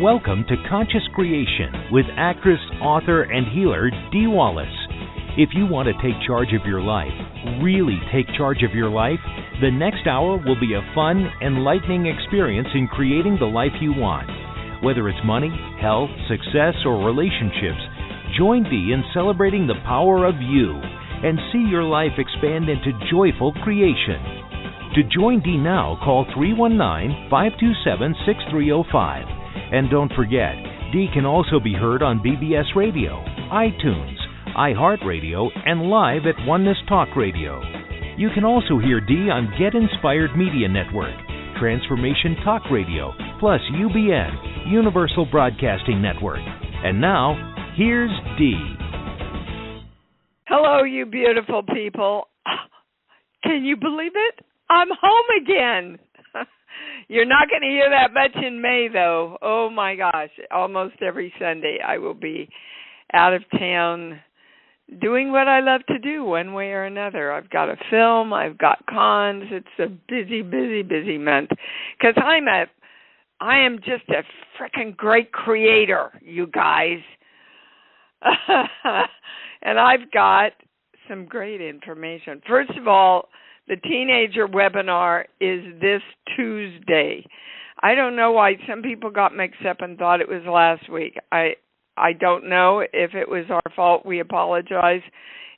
Welcome to Conscious Creation with actress, author, and healer Dee Wallace. If you want to take charge of your life, really take charge of your life, the next hour will be a fun, enlightening experience in creating the life you want. Whether it's money, health, success, or relationships, join Dee in celebrating the power of you and see your life expand into joyful creation. To join Dee now, call 319-527-6305. And don't forget, Dee can also be heard on BBS Radio, iTunes, iHeartRadio, and live at Oneness Talk Radio. You can also hear Dee on Get Inspired Media Network, Transformation Talk Radio, plus UBN, Universal Broadcasting Network. And now, here's Dee. Hello, you beautiful people. Can you believe it? I'm home again. You're not going to hear that much in May, though. Oh, my gosh. Almost every Sunday I will be out of town doing what I love to do one way or another. I've got a film. I've got cons. It's a busy, busy, busy month because I am just a freaking great creator, you guys. And I've got some great information. First of all, the teenager webinar is this Tuesday. I don't know why some people got mixed up and thought it was last week. I don't know if it was our fault. We apologize.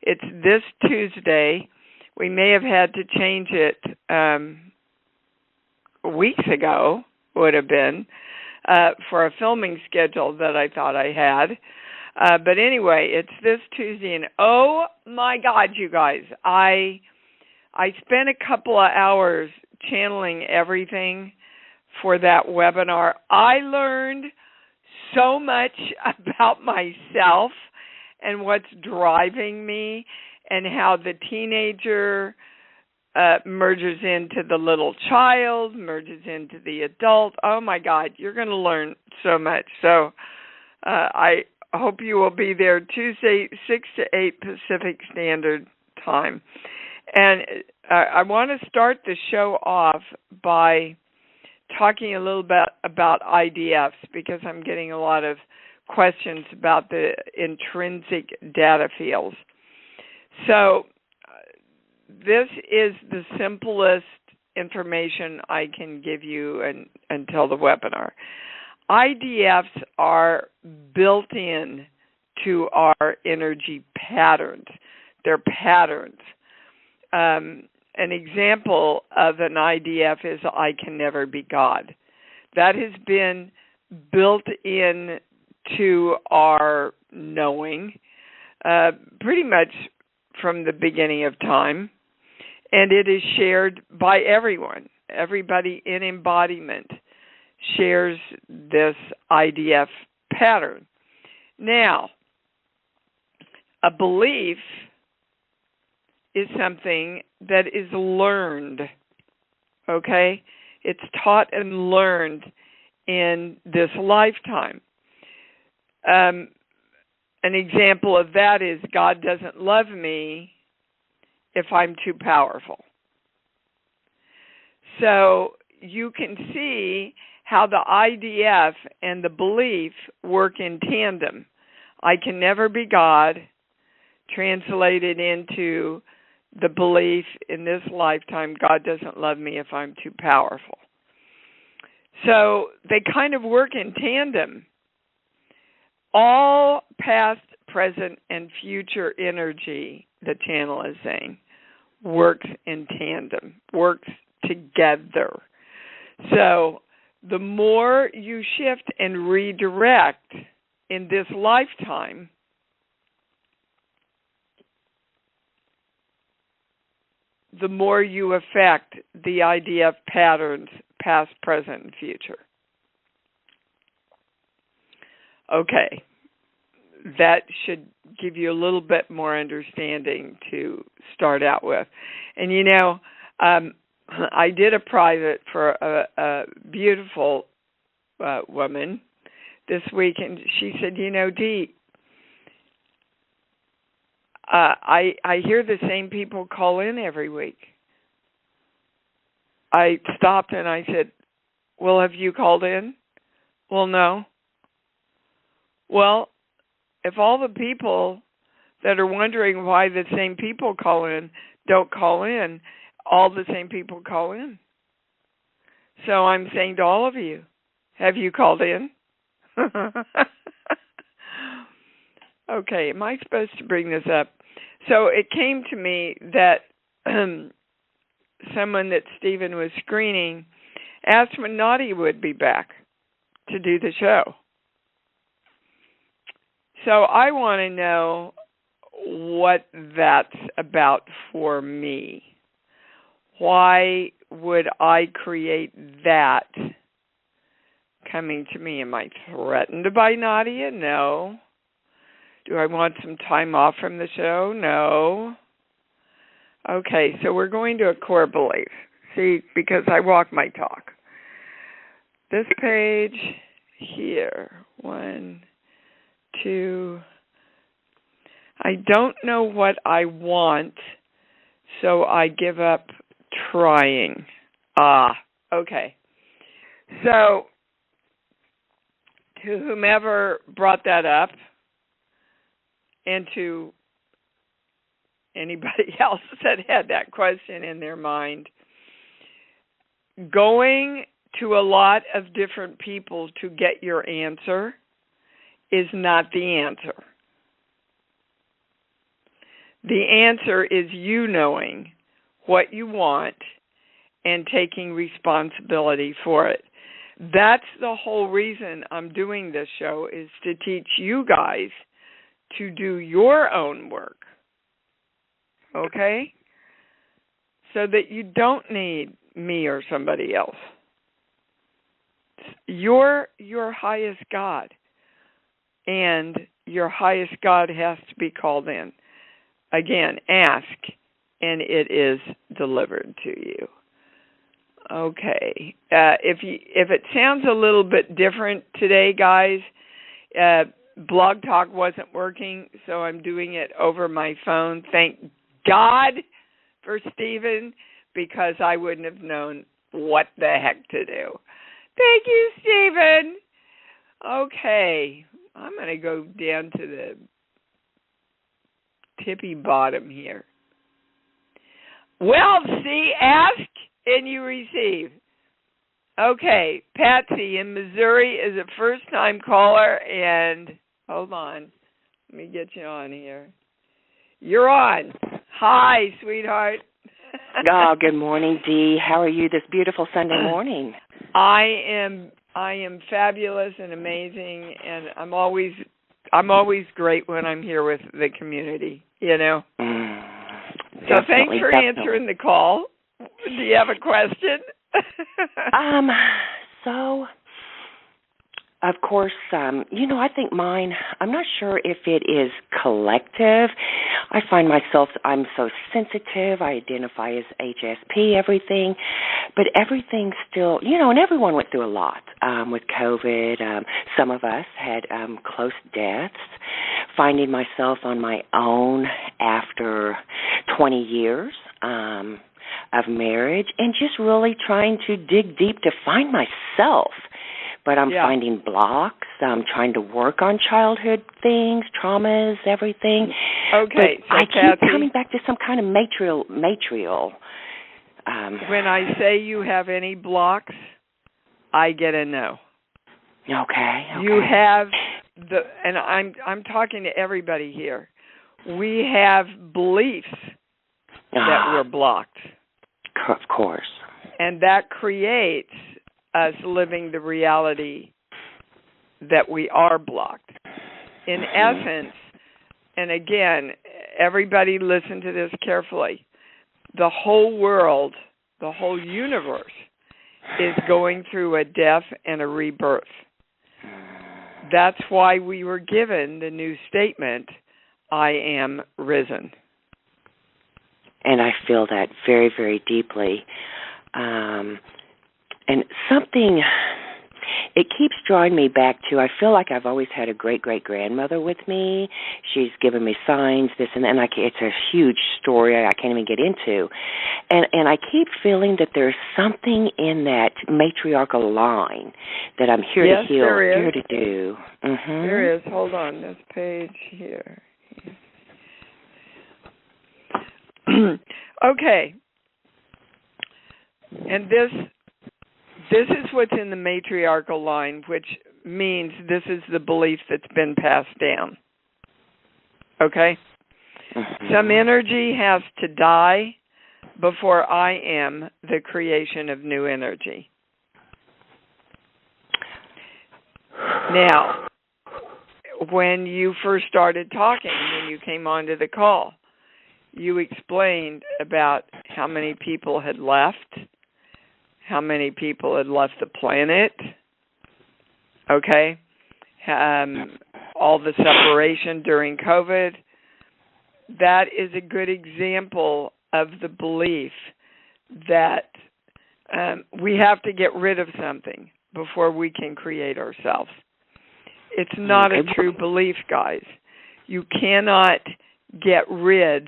It's this Tuesday. We may have had to change it weeks ago, would have been, for a filming schedule that I thought I had. But anyway, it's this Tuesday. And oh, my God, you guys, I spent a couple of hours channeling everything for that webinar. I learned so much about myself and what's driving me and how the teenager merges into the little child, merges into the adult. Oh, my God, you're going to learn so much. So I hope you will be there Tuesday, 6 to 8 Pacific Standard Time. And I want to start the show off by talking a little bit about IDFs because I'm getting a lot of questions about the intrinsic data fields. So this is the simplest information I can give you until the webinar. IDFs are built in to our energy patterns. They're patterns. An example of an IDF is I can never be God. That has been built in to our knowing pretty much from the beginning of time, and it is shared by everyone. Everybody in embodiment shares this IDF pattern. Now, a belief is something that is learned, okay? It's taught and learned in this lifetime. An example of that is God doesn't love me if I'm too powerful. So you can see how the IDF and the belief work in tandem. I can never be God, translated into the belief in this lifetime, God doesn't love me if I'm too powerful. So they kind of work in tandem. All past, present, and future energy, the channel is saying, works in tandem, works together. So the more you shift and redirect in this lifetime, the more you affect the idea of patterns, past, present, and future. Okay, that should give you a little bit more understanding to start out with. And you know, I did a private for a beautiful woman this week, and she said, you know, Dee, I hear the same people call in every week. I stopped and I said, well, have you called in? Well, no. Well, if all the people that are wondering why the same people call in don't call in, all the same people call in. So I'm saying to all of you, have you called in? Okay, am I supposed to bring this up? So it came to me that someone that Stephen was screening asked when Nadia would be back to do the show. So I want to know what that's about for me. Why would I create that coming to me? Am I threatened by Nadia? No. Do I want some time off from the show? No. Okay, so we're going to a core belief. See, because I walk my talk. This page here, 1, 2. I don't know what I want, so I give up trying. Okay. So, to whomever brought that up, and to anybody else that had that question in their mind, going to a lot of different people to get your answer is not the answer. The answer is you knowing what you want and taking responsibility for it. That's the whole reason I'm doing this show, is to teach you guys to do your own work. Okay? So that you don't need me or somebody else. You're your highest God. And your highest God has to be called in. Again, ask, and it is delivered to you. Okay. If it sounds a little bit different today, guys, Blog Talk wasn't working, so I'm doing it over my phone. Thank God for Stephen, because I wouldn't have known what the heck to do. Thank you, Stephen. Okay. I'm going to go down to the tippy bottom here. Well, see, ask and you receive. Okay, Patsy in Missouri is a first-time caller, and hold on. Let me get you on here. You're on. Hi, sweetheart. Oh, good morning, Dee. How are you this beautiful Sunday morning? I am fabulous and amazing, and I'm always great when I'm here with the community, you know. So thanks for answering the call. Do you have a question? So, of course, I think mine, I'm not sure if it is collective. I find myself, I'm so sensitive. I identify as HSP, everything. But everything still, and everyone went through a lot with COVID. Some of us had close deaths. Finding myself on my own after 20 years of marriage, and just really trying to dig deep to find myself. But I'm finding blocks. I'm trying to work on childhood things, traumas, everything. Okay, but so I keep coming back to some kind of matrial. When I say you have any blocks, I get a no. Okay. You have and I'm talking to everybody here. We have beliefs that we're blocked. Of course. And that creates us living the reality that we are blocked. In essence, and again, everybody listen to this carefully, the whole world, the whole universe is going through a death and a rebirth. That's why we were given the new statement, I am risen. And I feel that very, very deeply. And something, it keeps drawing me back to, I feel like I've always had a great-great-grandmother with me. She's given me signs, this and that, and it's a huge story I can't even get into. And I keep feeling that there's something in that matriarchal line that I'm here to heal, here to do. Mm-hmm. There is. Hold on, this page here. Okay. And this is what's in the matriarchal line, which means this is the belief that's been passed down. Okay? Mm-hmm. Some energy has to die before I am the creation of new energy. Now, when you first started talking, when you came onto the call, you explained about how many people had left, how many people had left the planet, okay? All the separation during COVID. That is a good example of the belief that we have to get rid of something before we can create ourselves. It's not a true belief, guys. You cannot get rid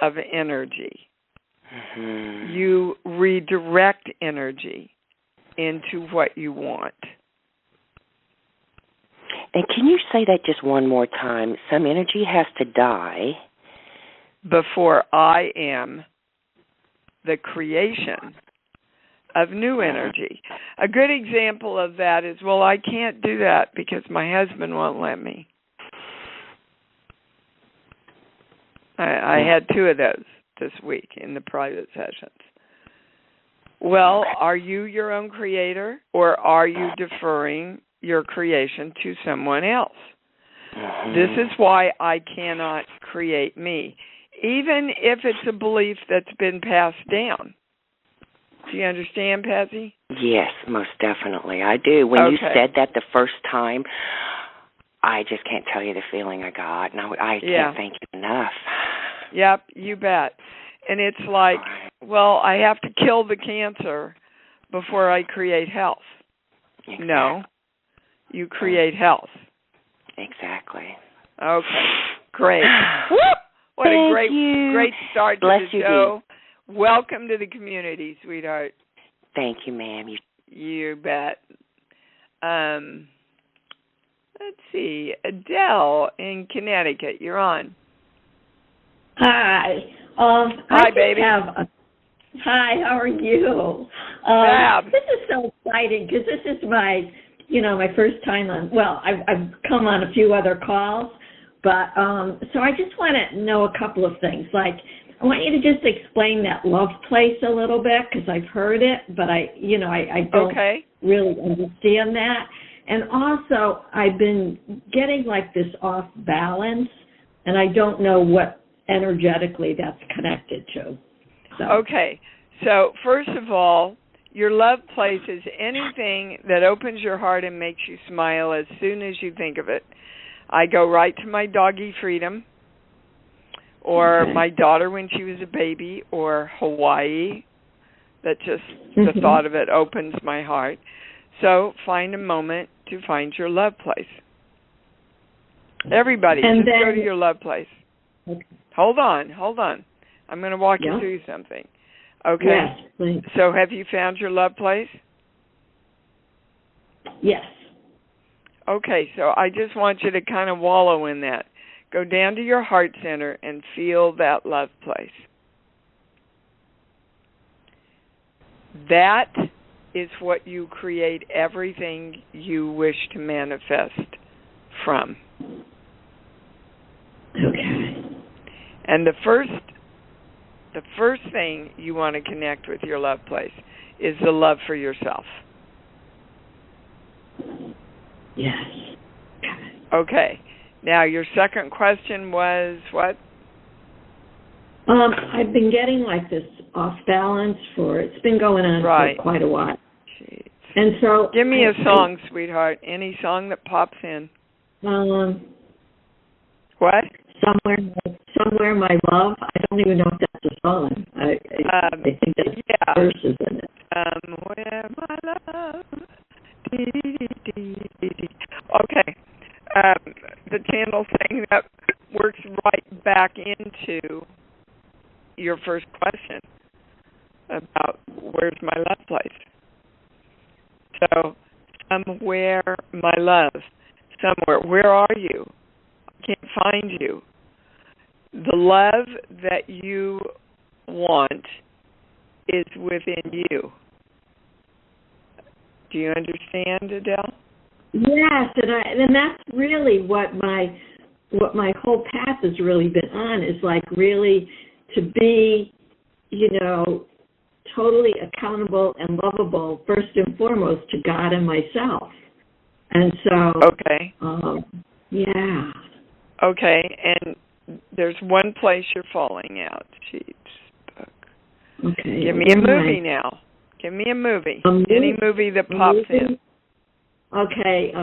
of energy. Mm-hmm. You redirect energy into what you want. And can you say that just one more time? Some energy has to die before I am the creation of new energy. A good example of that is, well, I can't do that because my husband won't let me. I had 2 of those this week in the private sessions. Well, are you your own creator, or are you deferring your creation to someone else? This is why I cannot create me, even if it's a belief that's been passed down. Do you understand, Patsy? Yes, most definitely. I do. When you said that the first time, I just can't tell you the feeling I got, and I can't thank you enough. Yep, you bet. And it's like, well, I have to kill the cancer before I create health. Exactly. No, you create health. Exactly. Okay, great. What a great start to the show. Welcome to the community, sweetheart. Thank you, ma'am. You bet. Let's see. Adele in Connecticut, you're on. Hi. Hi, baby. Hi, how are you? This is so exciting because this is my first time on, well, I've come on a few other calls, but so I just want to know a couple of things. Like, I want you to just explain that love place a little bit because I've heard it, but I don't really understand that. And also, I've been getting like this off balance, and I don't know what energetically that's connected to. So. Okay. So first of all, your love place is anything that opens your heart and makes you smile as soon as you think of it. I go right to my doggy Freedom, or my daughter when she was a baby, or Hawaii. That just, the thought of it opens my heart. So find a moment to find your love place. Everybody, just go to your love place. Okay. Hold on. I'm going to walk you through something. Okay? Yes, please. So have you found your love place? Yes. Okay, so I just want you to kind of wallow in that. Go down to your heart center and feel that love place. That is what you create everything you wish to manifest from. Okay. And the first thing you want to connect with your love place is the love for yourself. Yes. Okay. Now, your second question was what? I've been getting like this off balance it's been going on for quite a while. Jeez. And so give me a song, sweetheart. Any song that pops in. What? Somewhere my love. I don't even know if that's a song. I think that's verses in it. Somewhere my love. handle thing that works right back into your first question about where's my love place. So, somewhere, my love, somewhere. Where are you? I can't find you. The love that you want is within you. Do you understand, Adele? Yes, and that's really what my whole path has really been on, is like really to be, totally accountable and lovable first and foremost to God and myself. And so, okay, yeah. Okay, and there's one place you're falling out. Sheets book. Okay. Give me a movie now. Give me a movie. Any movie that pops in. Okay.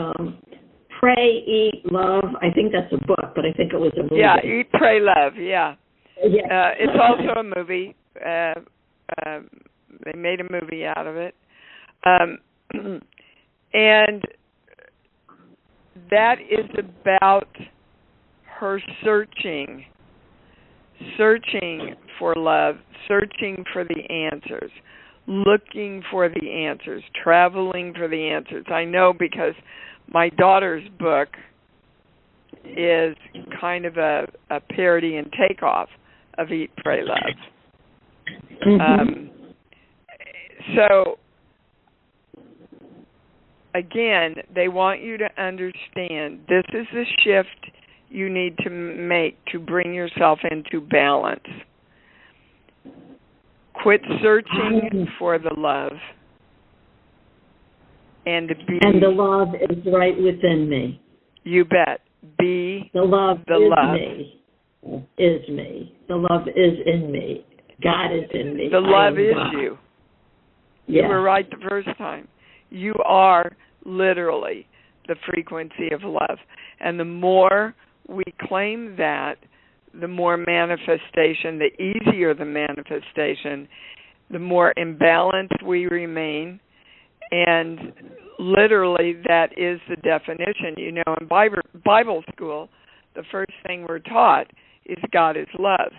Pray, Eat, Love. I think that's a book, but I think it was a movie. Yeah, Eat, Pray, Love. Yeah. Yeah. It's also a movie. They made a movie out of it. And that is about her searching for love, searching for the answers, looking for the answers, traveling for the answers. I know because my daughter's book is kind of a parody and takeoff of Eat, Pray, Love. Mm-hmm. So, again, they want you to understand this is the shift you need to make to bring yourself into balance. Quit searching for the love and be... And the love is right within me. You bet. Be the love. The is love me. Is me. The love is in me. God is in me. The love is God. you. Yes. You were right the first time. You are literally the frequency of love. And the more we claim that, the more manifestation, the easier the manifestation, the more imbalanced we remain. And literally that is the definition. In Bible school, the first thing we're taught is God is love.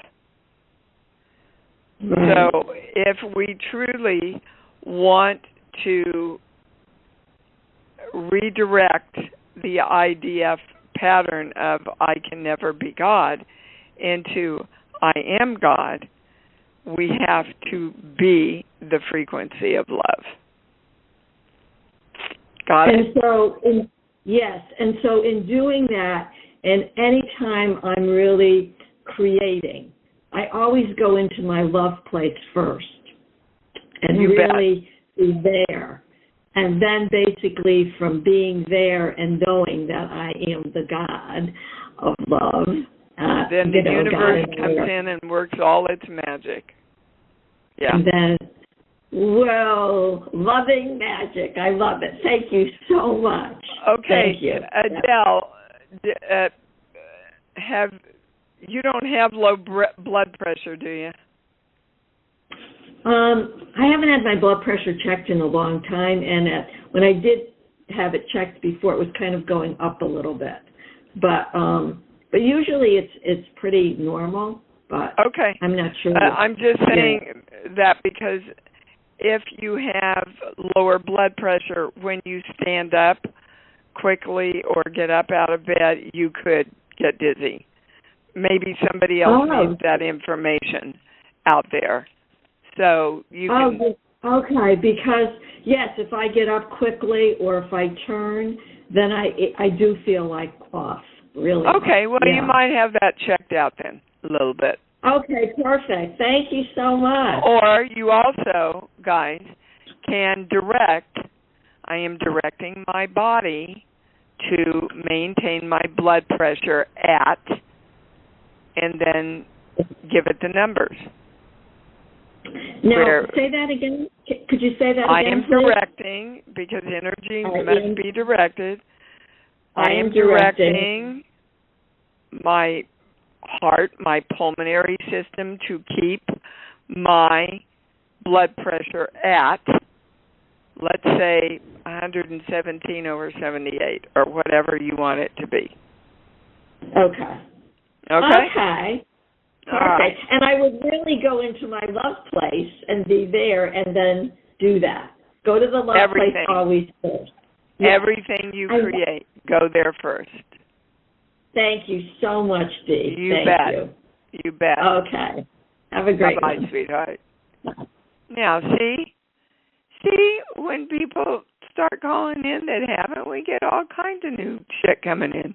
Right. So if we truly want to redirect the IDF pattern of I can never be God into I am God, we have to be the frequency of love. Got it? Yes, and so in doing that, and any time I'm really creating, I always go into my love place first and you really be there. And then basically from being there and knowing that I am the God of love. Then the universe comes in and works all its magic. Yeah. And then, loving magic. I love it. Thank you so much. Okay. Thank you. Adele, you don't have low blood pressure, do you? I haven't had my blood pressure checked in a long time, and when I did have it checked before, it was kind of going up a little bit. But usually it's pretty normal. But okay, I'm not sure. I'm just saying that because if you have lower blood pressure when you stand up quickly or get up out of bed, you could get dizzy. Maybe somebody else needs that information out there. So you can... Okay, because, yes, if I get up quickly or if I turn, then I do feel like off, really. Okay, well, you might have that checked out then a little bit. Okay, perfect. Thank you so much. Or you also, guys, can I am directing my body to maintain my blood pressure at, and then give it the numbers. Now, say that again. Could you say that again, I am please? Directing, because energy must be directed. I am directing my heart, my pulmonary system to keep my blood pressure at, let's say, 117/78, or whatever you want it to be. Okay. Okay. All right. And I would really go into my love place and be there and then do that. Go to the love place always first. Yes. Everything you create, go there first. Thank you so much, Dee. You bet. Okay. Have a great one. Bye-bye, sweetheart. Now, see, when people start calling in that haven't, we get all kinds of new shit coming in.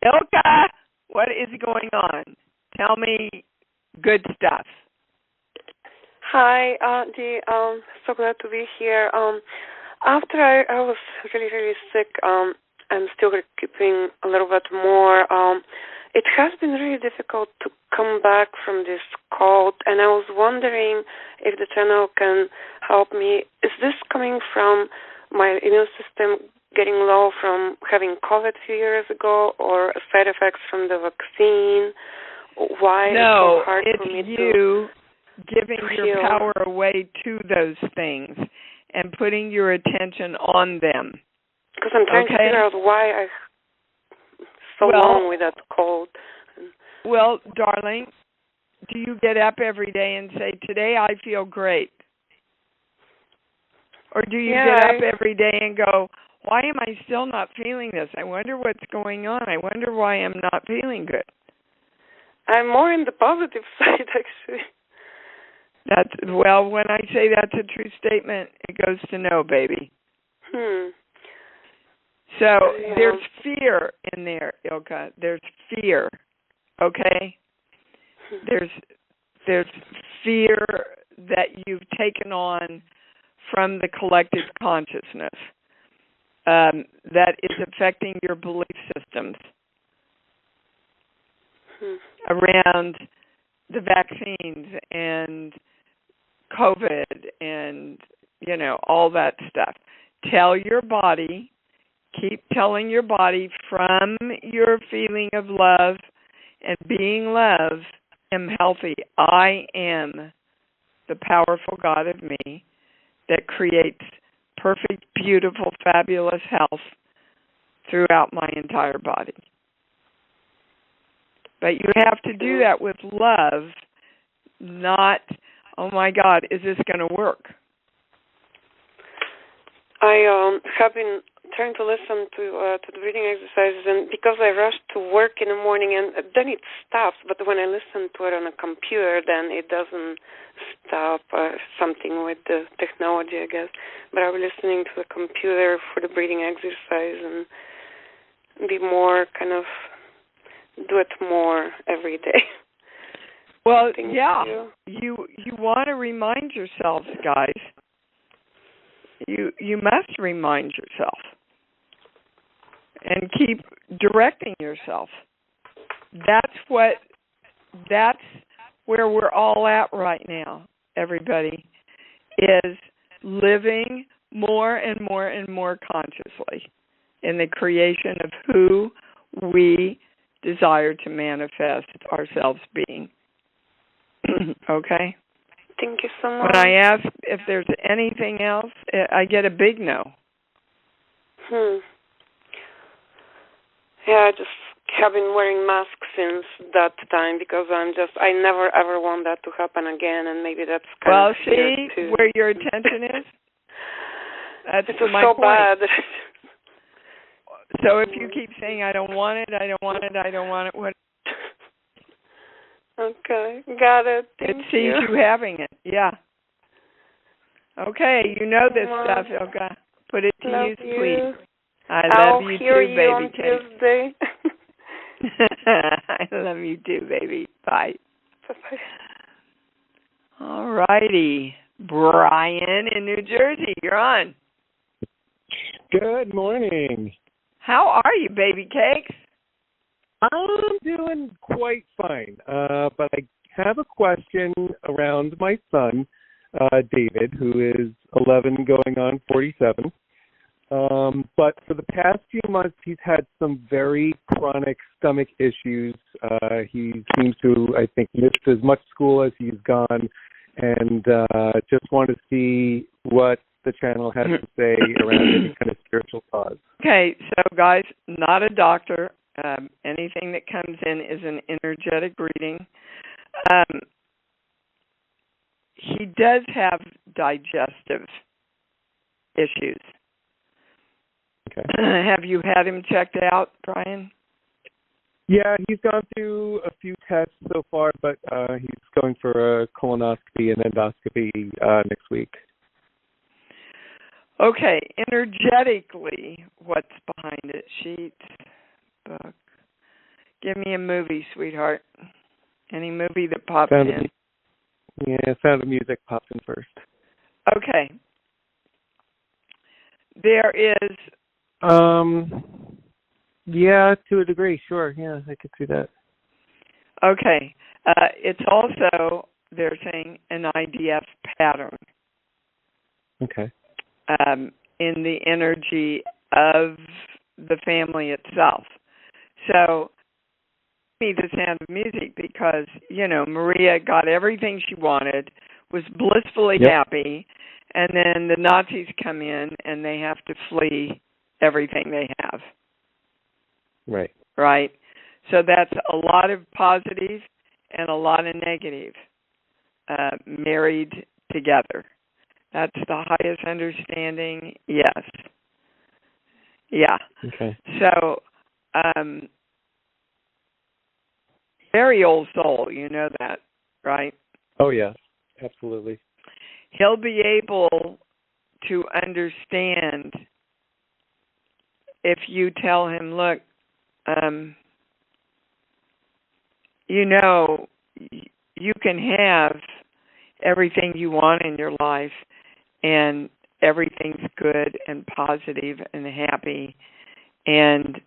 Ilka, what is going on? Tell me good stuff. Hi, Dee. So glad to be here. After I was really, really sick, I'm still keeping a little bit more. It has been really difficult to come back from this cold, and I was wondering if the channel can help me. Is this coming from my immune system getting low from having COVID a few years ago, or side effects from the vaccine? Why it's so hard for me you giving your power away to those things and putting your attention on them. Because I'm trying to figure out why I so long with that cold. Well, darling, do you get up every day and say, today I feel great? Or do you get up every day and go, why am I still not feeling this? I wonder what's going on. I wonder why I'm not feeling good. I'm more in the positive side, actually. When I say that's a true statement, it goes to no, baby. So there's fear in there, Ilka. There's fear, okay? There's fear that you've taken on from the collective consciousness that is affecting your belief systems around the vaccines and COVID and, all that stuff. Tell your body, keep telling your body from your feeling of love and being love, am healthy. I am the powerful God of me that creates perfect, beautiful, fabulous health throughout my entire body. But you have to do that with love, not, oh my God, is this going to work? I have been trying to listen to the breathing exercises, and because I rush to work in the morning, and then it stops. But when I listen to it on a computer, then it doesn't stop. Something with the technology, I guess. But I was listening to the computer for the breathing exercise and be more kind of do it more every day. Well, you want to remind yourselves, guys. You must remind yourself and keep directing yourself. That's where we're all at right now, everybody, is living more and more and more consciously in the creation of who we desire to manifest ourselves being. Okay? Thank you so much. When I ask if there's anything else, I get a big no. Yeah, I just have been wearing masks since that time because I never ever want that to happen again, and maybe that's kind of see too. Where your attention is? That's it's my so point. Bad. So if you keep saying, I don't want it, I don't want it, I don't want it, what? Okay, got it. Thank it sees you having it, yeah. Okay, you know this stuff, Ilka. Put it to use, please. I'll love you hear too, you baby on cake. Tuesday. I love you too, baby. Bye. Bye-bye. All righty. Brian in New Jersey, you're on. Good morning. How are you, baby cakes? I'm doing quite fine, but I have a question around my son, David, who is 11 going on 47. But for the past few months, he's had some very chronic stomach issues. He seems to, I think, missed as much school as he's gone, and just want to see what the channel has to say around any kind of spiritual cause. Okay, so guys, not a doctor. Anything that comes in is an energetic reading. He does have digestive issues. Okay. Have you had him checked out, Brian? Yeah, he's gone through a few tests so far, but he's going for a colonoscopy and endoscopy next week. Okay, energetically, what's behind it? Sheets, book. Give me a movie, sweetheart. Any movie that pops in. Sound of Music pops in first. Okay. There is... Yeah, to a degree, sure. Yeah, I could see that. Okay. It's also, they're saying, an IDF pattern. Okay. In the energy of the family itself. So, me the Sound of Music because, Maria got everything she wanted, was blissfully happy, and then the Nazis come in and they have to flee everything they have. Right. Right? So that's a lot of positive and a lot of negative married together. That's the highest understanding, yes. Yeah. Okay. So, very old soul, you know that, right? Oh, yeah, absolutely. He'll be able to understand if you tell him, look, you can have everything you want in your life and everything's good and positive and happy and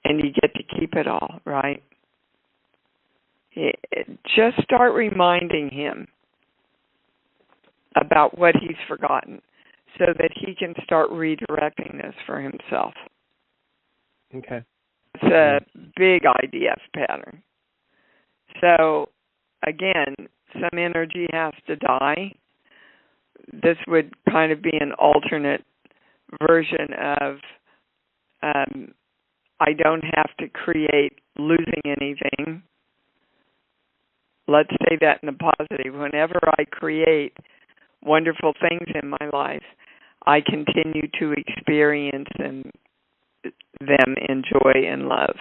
you get to keep it all, right? Just start reminding him about what he's forgotten so that he can start redirecting this for himself. Okay. It's a big IDF pattern. So, again, some energy has to die. This would kind of be an alternate version of I don't have to create losing anything. Let's say that in the positive. Whenever I create wonderful things in my life, I continue to experience them in joy and love.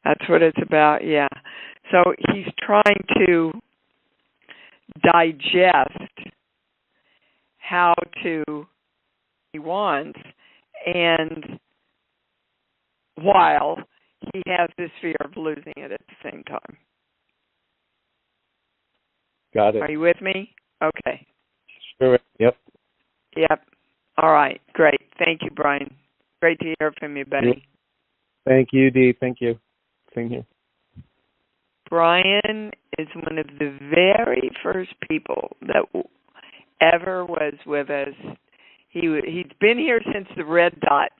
That's what it's about, yeah. So he's trying to digest how to he wants, and while he has this fear of losing it at the same time. Got it. Are you with me? Okay. Sure. Yep. Yep. All right. Great. Thank you, Brian. Great to hear from you, buddy. Thank you, Dee. Thank you. Same here. Brian is one of the very first people that ever was with us. He's been here since the red dot.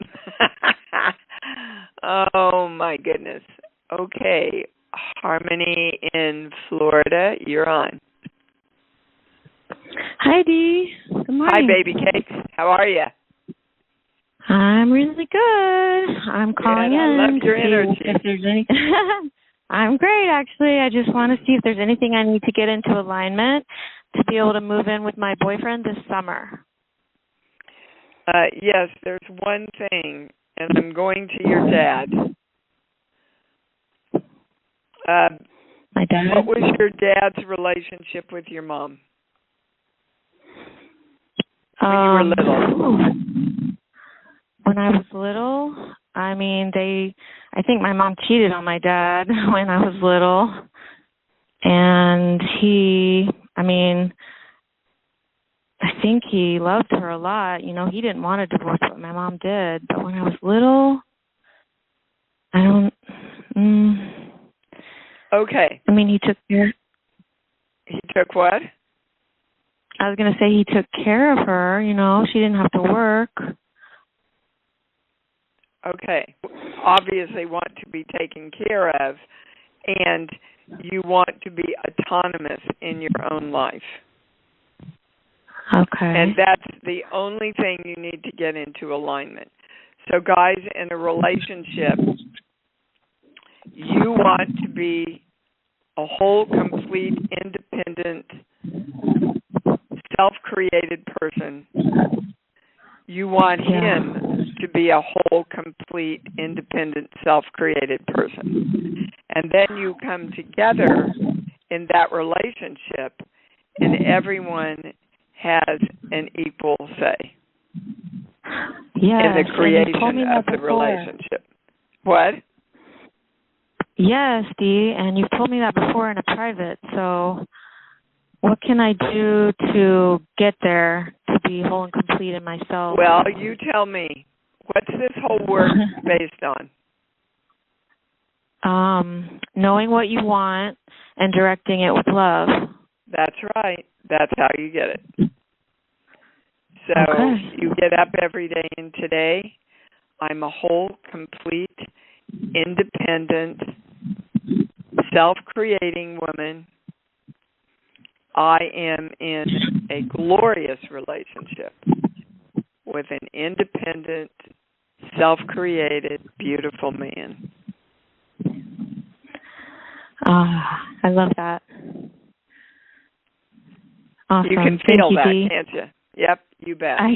Oh, my goodness. Okay. Harmony in Florida, you're on. Hi, Dee. Good morning. Hi, baby cakes. How are you? I'm really good. I'm calling in. I love your energy. If there's any... I'm great, actually. I just want to see if there's anything I need to get into alignment to be able to move in with my boyfriend this summer. Yes, there's one thing, and I'm going to your dad. My dad? What was your dad's relationship with your mom when you were little? When I was little, I think my mom cheated on my dad when I was little. And I think he loved her a lot. He didn't want a divorce, but my mom did. But when I was little, Okay. He took care. He took what? I was going to say he took care of her. She didn't have to work. Okay. Obviously want to be taken care of, and you want to be autonomous in your own life. Okay. And that's the only thing you need to get into alignment. So, guys, in a relationship, you want to be a whole, complete, independent, self-created person. You want him to be a whole, complete, independent, self-created person. And then you come together in that relationship, and everyone has an equal say in the creation of the relationship. What? Yes, Dee, and you've told me that before in a private. So what can I do to get there to be whole and complete in myself? Well, you tell me. What's this whole work based on? Knowing what you want and directing it with love. That's right. That's how you get it. So you get up every day, and today I'm a whole, complete, independent, self-creating woman. I am in a glorious relationship with an independent, self-created, beautiful man. I love that. Awesome. You can feel that, can't you? Yep, you bet. I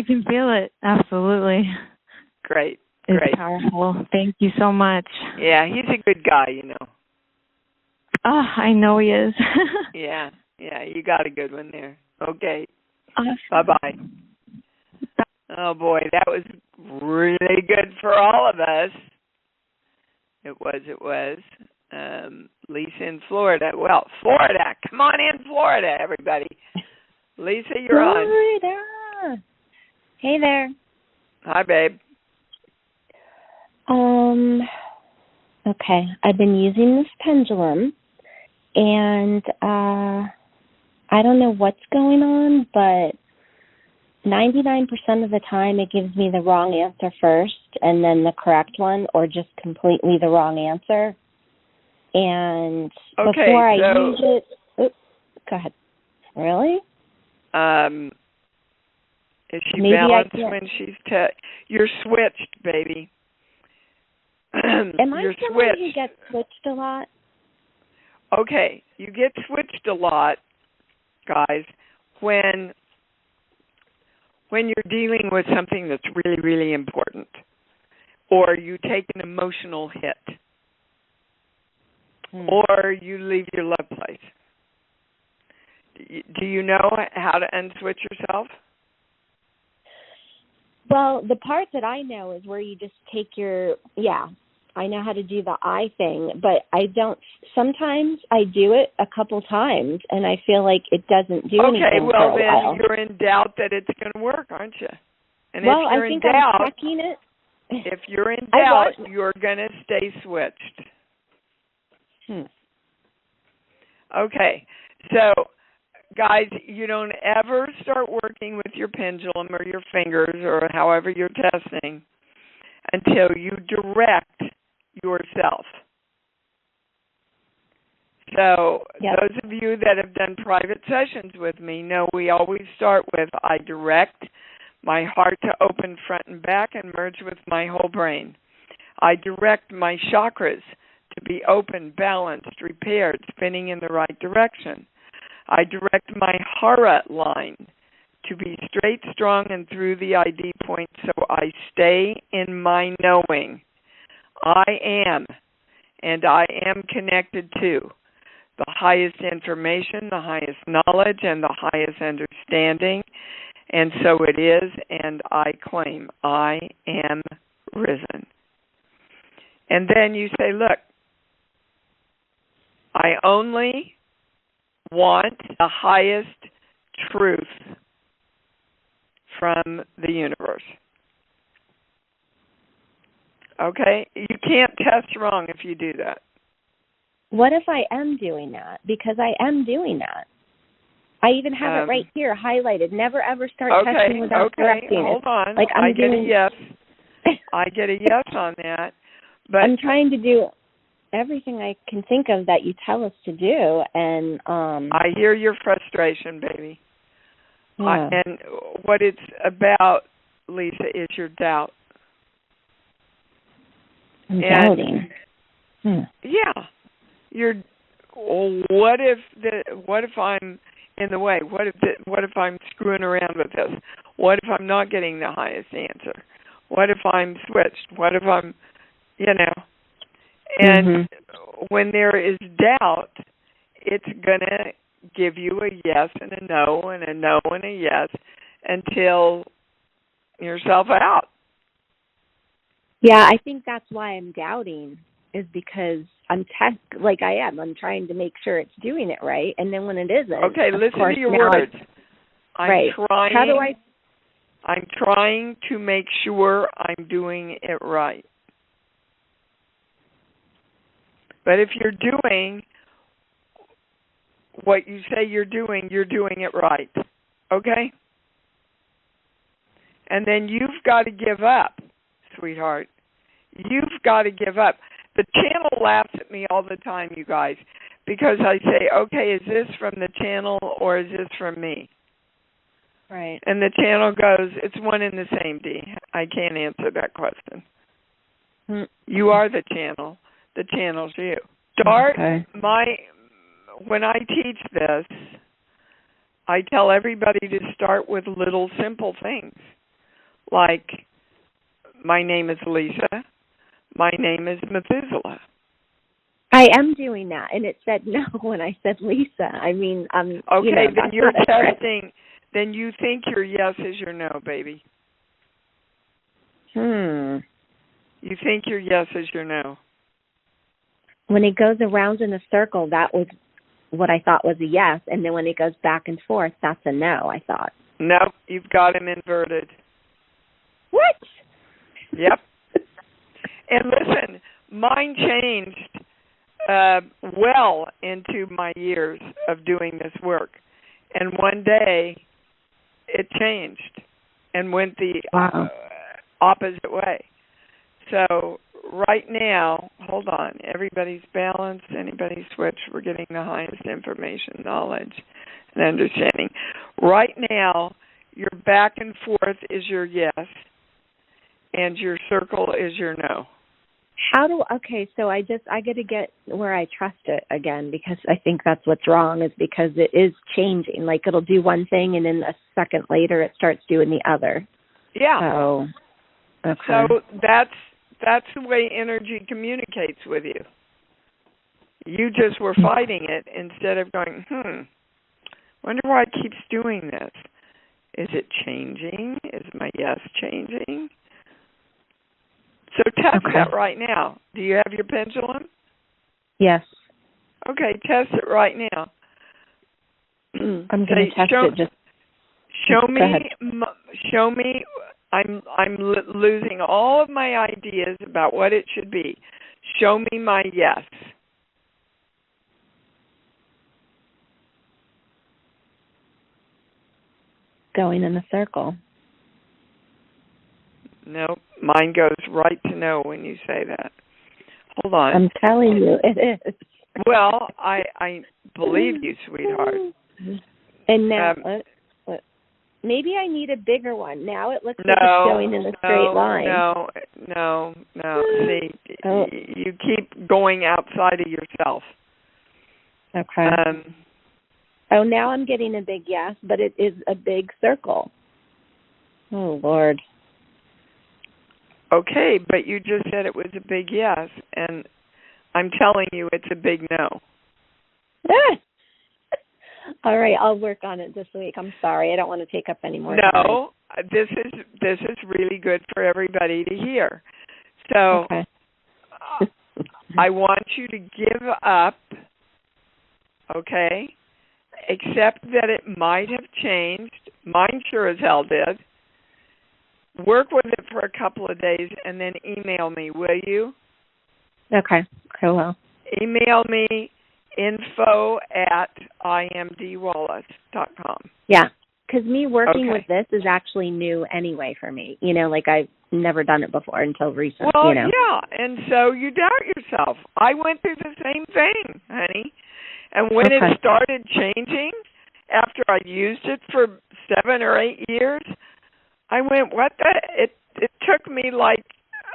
can feel it. Absolutely. Great. It's powerful. Thank you so much. Yeah, he's a good guy, you know. Oh, I know he is. Yeah, you got a good one there. Okay. Awesome. Bye-bye. Oh, boy, that was really good for all of us. It was. Lisa in Florida. Well, Florida. Come on in, Florida, everybody. Lisa, you're on. Florida. Hey there. Hi, babe. Okay. I've been using this pendulum, and I don't know what's going on, but 99% of the time it gives me the wrong answer first and then the correct one, or just completely the wrong answer. And before I use it... Oops, go ahead. Really? Is she balanced when she's... You're switched, baby. Am I someone who gets switched a lot? Okay, you get switched a lot, guys, when you're dealing with something that's really, really important, or you take an emotional hit, or you leave your love place. Do you know how to unswitch yourself? Well, the part that I know is where you just take your, I know how to do the I thing, but I don't, sometimes I do it a couple times, and I feel like it doesn't do anything for a while. Okay, well, then you're in doubt that it's going to work, aren't you? And well, I think I'm checking it. If you're in doubt, you're going to stay switched. Okay, so, guys, you don't ever start working with your pendulum or your fingers or however you're testing until you direct yourself. So those of you that have done private sessions with me know we always start with I direct my heart to open front and back and merge with my whole brain. I direct my chakras to be open, balanced, repaired, spinning in the right direction. I direct my hara line to be straight, strong, and through the ID point so I stay in my knowing. I am, and I am connected to the highest information, the highest knowledge, and the highest understanding. And so it is, and I claim I am risen. And then you say, look, I only want the highest truth from the universe. Okay? You can't test wrong if you do that. What if I am doing that? Because I am doing that. I even have it right here highlighted. Never ever start testing without correcting it. Hold on. Like I get a yes. I get a yes on that. But I'm trying to do everything I can think of that you tell us to do, and I hear your frustration, baby. Yeah. And what it's about, Lisa, is your doubt. I'm doubting. Yeah. What if I'm in the way? What if I'm screwing around with this? What if I'm not getting the highest answer? What if I'm switched? What if I'm, And when there is doubt, it's going to give you a yes and a no and a no and a yes until yourself out. Yeah, I think that's why I'm doubting, is because I'm I'm trying to make sure it's doing it right, and then when it isn't. Okay, listen to your words. I'm trying to make sure I'm doing it right. But if you're doing what you say you're doing it right. Okay? And then you've got to give up, sweetheart. You've got to give up. The channel laughs at me all the time, you guys, because I say, okay, is this from the channel or is this from me? Right. And the channel goes, it's one and the same, Dee. I can't answer that question. You are the channel. The channel's you. Dart, when I teach this, I tell everybody to start with little simple things. Like, my name is Lisa. My name is Methuselah. I am doing that, and it said no when I said Lisa. I mean, okay, then you're testing. Then you think your yes is your no, baby. You think your yes is your no. When it goes around in a circle, that was what I thought was a yes, and then when it goes back and forth, that's a no, I thought. Nope, you've got him inverted. What? Yep. And listen, mine changed well into my years of doing this work. And one day, it changed and went the opposite way. So right now, hold on, everybody's balanced, anybody's switched, we're getting the highest information, knowledge, and understanding. Right now, your back and forth is your yes, and your circle is your no. So I got to get where I trust it again, because I think that's what's wrong, is because it is changing. Like, it'll do one thing, and then a second later it starts doing the other. Yeah. So that's the way energy communicates with you. You just were fighting it instead of going, wonder why it keeps doing this. Is it changing? Is my yes changing? So test that right now. Do you have your pendulum? Yes. Okay, test it right now. I'm going to test it. Just show me. I'm losing all of my ideas about what it should be. Show me my yes. Going in a circle. No, mine goes right to no when you say that. Hold on. I'm telling you, it is. Well, I believe you, sweetheart. And now, maybe I need a bigger one. Now it looks like it's going in a straight line. No. See, you keep going outside of yourself. Okay. Now I'm getting a big yes, but it is a big circle. Oh, Lord. Okay, but you just said it was a big yes, and I'm telling you it's a big no. All right, I'll work on it this week. I'm sorry, I don't want to take up any more time. No, this is really good for everybody to hear. So I want you to give up, okay? Accept that it might have changed. Mine sure as hell did. Work with it for a couple of days and then email me, will you? Okay, I will. Email me info@imdwallace.com. Yeah, because me working with this is actually new anyway for me. Like I've never done it before until recently. Well, yeah, and so you doubt yourself. I went through the same thing, honey. And when it started changing, after I used it for 7 or 8 years, I went, what the? It took me like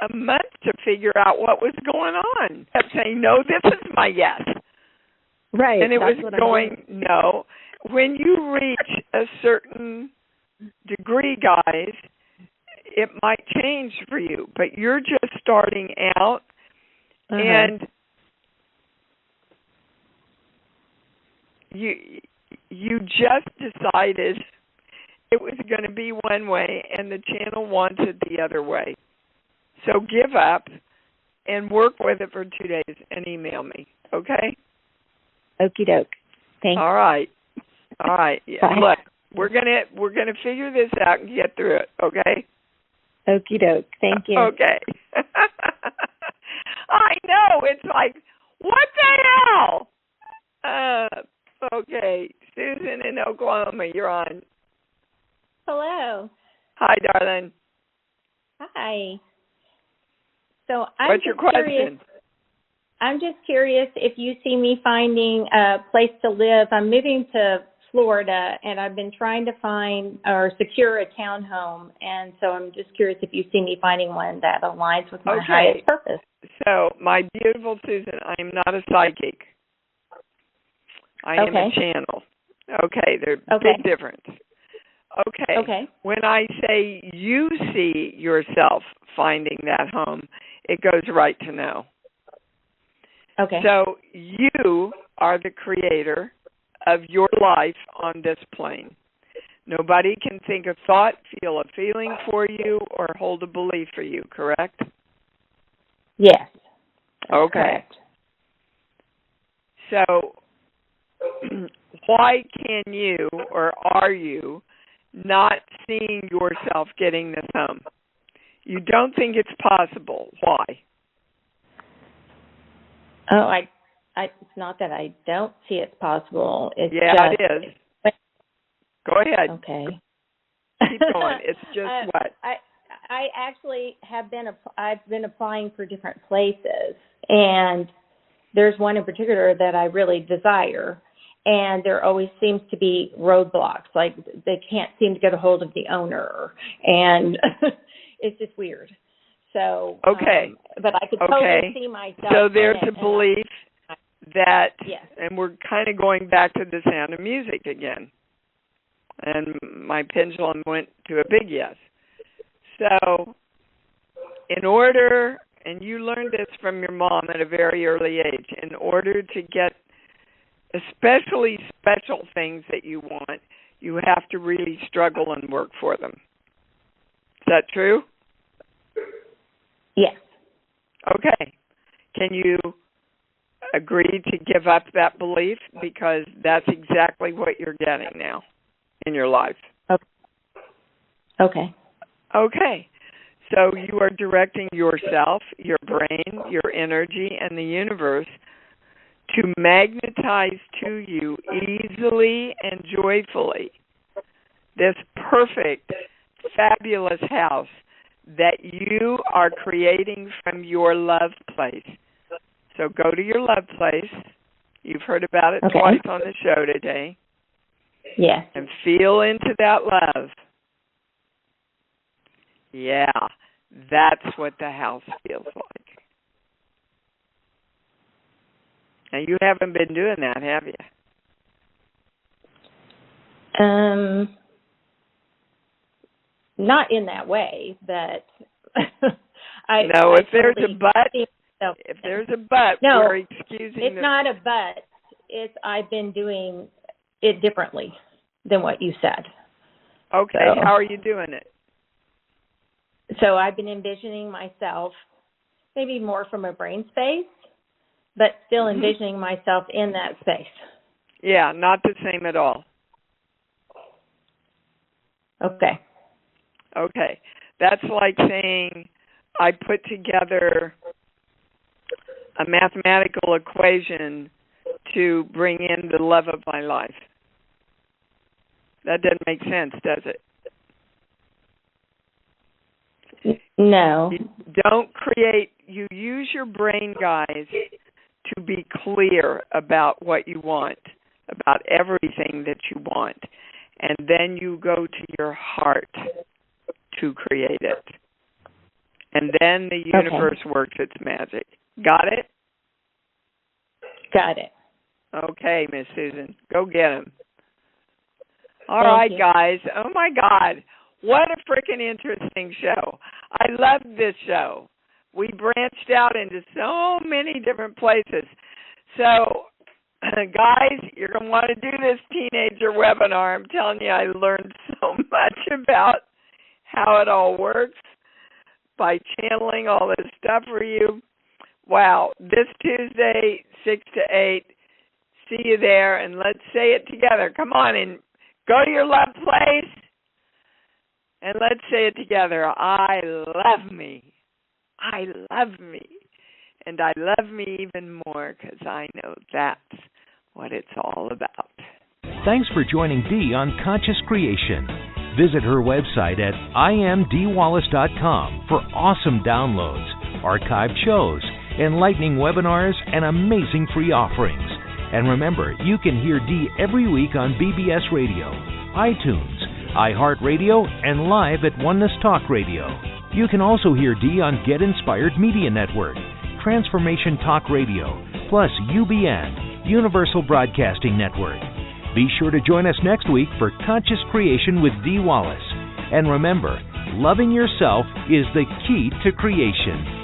a month to figure out what was going on. I kept saying, no, this is my yes. Right. And it was going, no. When you reach a certain degree, guys, it might change for you, but you're just starting out, and you just decided it was going to be one way, and the channel wants it the other way. So give up and work with it for 2 days and email me, okay? Okie doke. Thanks. All right. Look, we're gonna figure this out and get through it, okay? Okie doke. Thank you. Okay. I know. It's like, what the hell? Okay. Susan in Oklahoma, you're on. Hello. Hi, darling. Hi. So what's your question? I'm just curious if you see me finding a place to live. I'm moving to Florida, and I've been trying to find or secure a townhome, and so I'm just curious if you see me finding one that aligns with my highest purpose. So, my beautiful Susan, I am not a psychic. I am a channel. Okay, there's a big difference. Okay. When I say you see yourself finding that home, it goes right to no. Okay. So you are the creator of your life on this plane. Nobody can think a thought, feel a feeling for you, or hold a belief for you, correct? Yes. Okay. Correct. So why can you, or are you, not seeing yourself getting this home? You don't think it's possible. Why? Oh, it's not that I don't see it's possible. It's it is. Go ahead. Okay. Keep going. It's just what? I actually I've been applying for different places, and there's one in particular that I really desire, and there always seems to be roadblocks, like they can't seem to get a hold of the owner, and it's just weird. So, but I could totally see myself. So there's a belief that, yes. And we're kind of going back to the sound of music again. And my pendulum went to a big yes. So in order, and you learned this from your mom at a very early age, in order to get especially special things that you want, you have to really struggle and work for them. Is that true? Yes. Okay. Can you agree to give up that belief? Because that's exactly what you're getting now in your life. Okay. Okay. So you are directing yourself, your brain, your energy, and the universe to magnetize to you easily and joyfully this perfect, fabulous house that you are creating from your love place. So go to your love place. You've heard about it twice on the show today. Yes. And feel into that love. Yeah, that's what the house feels like. Now, you haven't been doing that, have you? Not in that way, but if there's a but, no, we're excusing it's not a but. I've been doing it differently than what you said. Okay, so, how are you doing it? So I've been envisioning myself maybe more from a brain space, but still envisioning myself in that space. Yeah, not the same at all. Okay. Okay. That's like saying I put together a mathematical equation to bring in the love of my life. That doesn't make sense, does it? No. You use your brain, guys, to be clear about what you want, about everything that you want. And then you go to your heart to create it. And then the universe works its magic. Got it? Got it. Okay, Miss Susan. Go get him. All Thank right, you. guys. Oh, my God. What a freaking interesting show. I loved this show. We branched out into so many different places. So, guys, you're going to want to do this teenager webinar. I'm telling you, I learned so much about how it all works by channeling all this stuff for you. Wow. This Tuesday, 6 to 8. See you there, and let's say it together. Come on and go to your love place, and let's say it together. I love me. I love me. And I love me even more because I know that's what it's all about. Thanks for joining Dee on Conscious Creation. Visit her website at imdwallace.com for awesome downloads, archived shows, enlightening webinars, and amazing free offerings. And remember, you can hear Dee every week on BBS Radio, iTunes, iHeartRadio, and live at Oneness Talk Radio. You can also hear Dee on Get Inspired Media Network, Transformation Talk Radio, plus UBN, Universal Broadcasting Network. Be sure to join us next week for Conscious Creation with Dee Wallace. And remember, loving yourself is the key to creation.